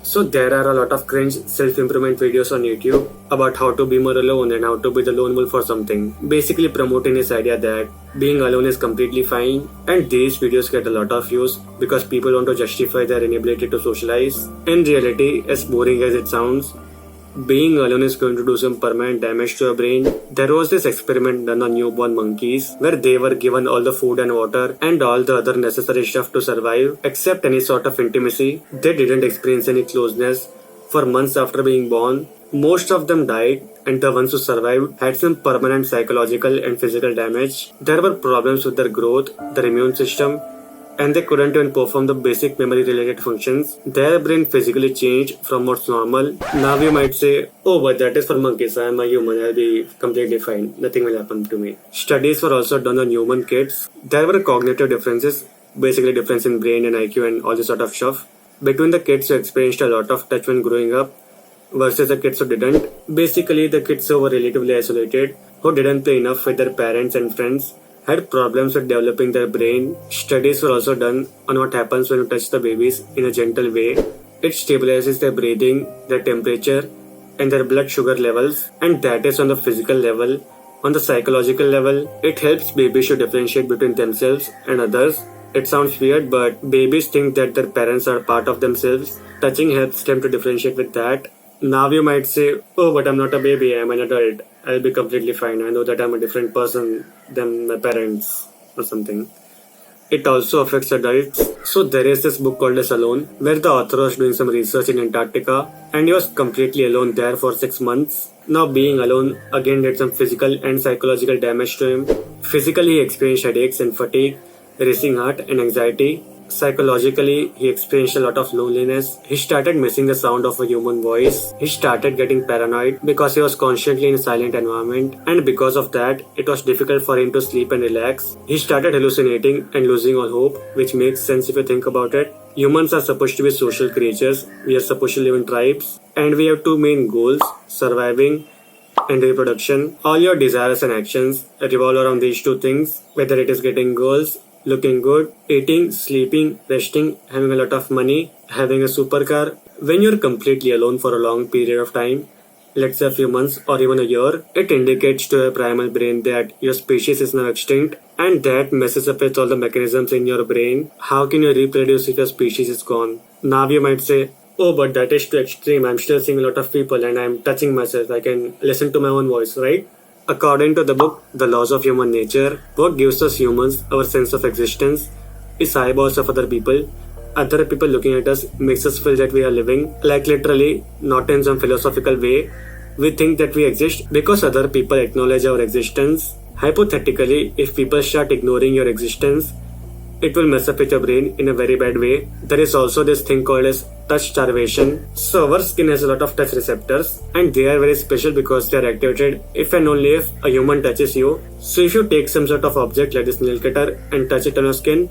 So there are a lot of cringe self-improvement videos on YouTube about how to be more alone and how to be the lone wolf or something. Basically promoting this idea that being alone is completely fine, and these videos get a lot of views because people want to justify their inability to socialize. In reality, as boring as it sounds, being alone is going to do some permanent damage to your brain. There was this experiment done on newborn monkeys where they were given all the food and water and all the other necessary stuff to survive except any sort of intimacy. They didn't experience any closeness for months after being born. Most of them died, and the ones who survived had some permanent psychological and physical damage. There were problems with their growth, their immune system, and they couldn't even perform the basic memory related functions. Their brain physically changed from what's normal. Now you might say, oh, but that is for monkeys, I am a human, I'll be completely fine, nothing will happen to me. Studies were also done on human kids. There were cognitive differences, basically difference in brain and IQ and all this sort of stuff, between the kids who experienced a lot of touch when growing up versus the kids who didn't. Basically, the kids who were relatively isolated, who didn't play enough with their parents and friends, had problems with developing their brain. Studies were also done on what happens when you touch the babies in a gentle way. It stabilizes their breathing, their temperature, and their blood sugar levels, and that is on the physical level. On the psychological level, it helps babies to differentiate between themselves and others. It sounds weird, but babies think that their parents are part of themselves. Touching helps them to differentiate with that. Now you might say, oh, but I'm not a baby, I'm an adult. I'll be completely fine. I know that I'm a different person than my parents or something. It also affects adults. So there is this book called as Alone, where the author was doing some research in Antarctica and he was completely alone there for 6 months. Now being alone again did some physical and psychological damage to him. Physically he experienced headaches and fatigue, racing heart and anxiety. Psychologically, he experienced a lot of loneliness. He started missing the sound of a human voice. He started getting paranoid because he was constantly in a silent environment, and because of that, it was difficult for him to sleep and relax. He started hallucinating and losing all hope, which makes sense if you think about it. Humans are supposed to be social creatures. We are supposed to live in tribes, and we have two main goals: surviving and reproduction. All your desires and actions revolve around these two things, whether it is getting girls, looking good, eating, sleeping, resting, having a lot of money, having a supercar. When you're completely alone for a long period of time, let's say a few months or even a year, it indicates to your primal brain that your species is now extinct, and that messes up with all the mechanisms in your brain. How can you reproduce if your species is gone? Now you might say, oh, but that is too extreme. I'm still seeing a lot of people and I'm touching myself. I can listen to my own voice, right? According to the book, The Laws of Human Nature, what gives us humans our sense of existence is eyeballs of other people. Other people looking at us makes us feel that we are living, like literally, not in some philosophical way. We think that we exist because other people acknowledge our existence. Hypothetically, if people start ignoring your existence, it will mess up with your brain in a very bad way. There is also this thing called as touch starvation. So our skin has a lot of touch receptors, and they are very special because they are activated if and only if a human touches you. So if you take some sort of object like this nail cutter and touch it on your skin,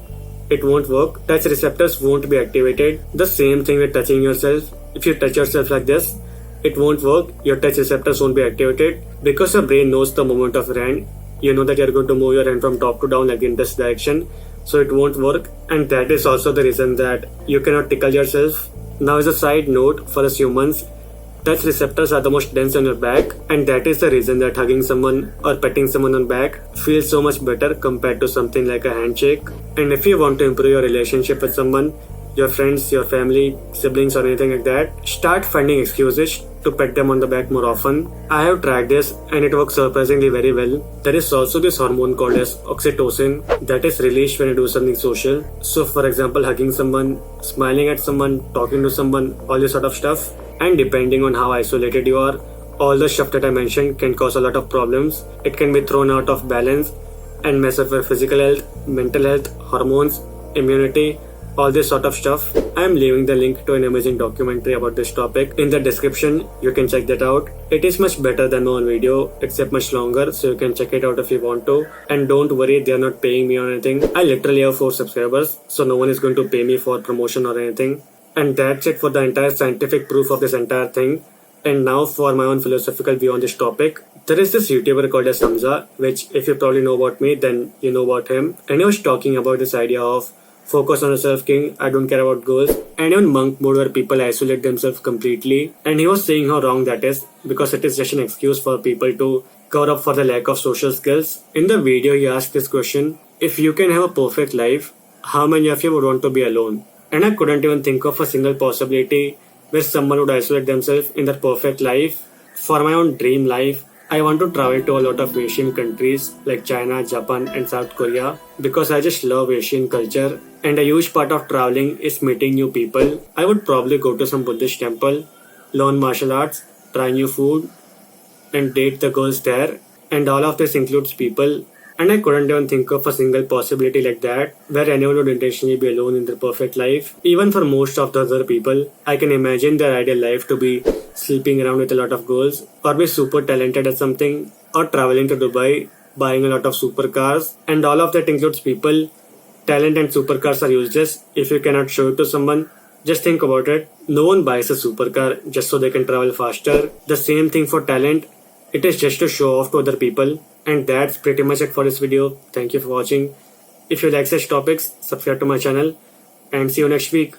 it won't work. Touch receptors won't be activated. The same thing with touching yourself. If you touch yourself like this, it won't work. Your touch receptors won't be activated because your brain knows the movement of your hand. You know that you're going to move your hand from top to down like in this direction. So it won't work, and that is also the reason that you cannot tickle yourself. Now as a side note, for us humans, touch receptors are the most dense on your back, and that is the reason that hugging someone or petting someone on back feels so much better compared to something like a handshake. And if you want to improve your relationship with someone, your friends, your family, siblings or anything like that, start finding excuses to pet them on the back more often. I have tried this and it works surprisingly very well. There is also this hormone called as oxytocin that is released when you do something social. So for example, hugging someone, smiling at someone, talking to someone, all this sort of stuff. And depending on how isolated you are, all the stuff that I mentioned can cause a lot of problems. It can be thrown out of balance and mess up your physical health, mental health, hormones, immunity, all this sort of stuff. I am leaving the link to an amazing documentary about this topic in the description. You can check that out. It is much better than my own video, except much longer, so you can check it out if you want to. And don't worry, they are not paying me or anything. I literally have 4 subscribers, so no one is going to pay me for promotion or anything. And that's it for the entire scientific proof of this entire thing. And now for my own philosophical view on this topic. There is this YouTuber called as Hamza, which if you probably know about me, then you know about him. And he was talking about this idea of focus on yourself king, I don't care about girls, and even monk mode where people isolate themselves completely. And he was saying how wrong that is because it is just an excuse for people to cover up for the lack of social skills. In the video, he asked this question: if you can have a perfect life, how many of you would want to be alone? And I couldn't even think of a single possibility where someone would isolate themselves in their perfect life. For my own dream life, I want to travel to a lot of Asian countries like China, Japan, and South Korea because I just love Asian culture. And a huge part of traveling is meeting new people. I would probably go to some Buddhist temple, learn martial arts, try new food, and date the girls there. And all of this includes people. And I couldn't even think of a single possibility like that where anyone would intentionally be alone in their perfect life. Even for most of the other people, I can imagine their ideal life to be sleeping around with a lot of girls, or be super talented at something, or traveling to Dubai, buying a lot of supercars. And all of that includes people. Talent and supercars are useless if you cannot show it to someone. Just think about it. No one buys a supercar just so they can travel faster. The same thing for talent. It is just to show off to other people. And that's pretty much it for this video. Thank you for watching. If you like such topics, subscribe to my channel and see you next week.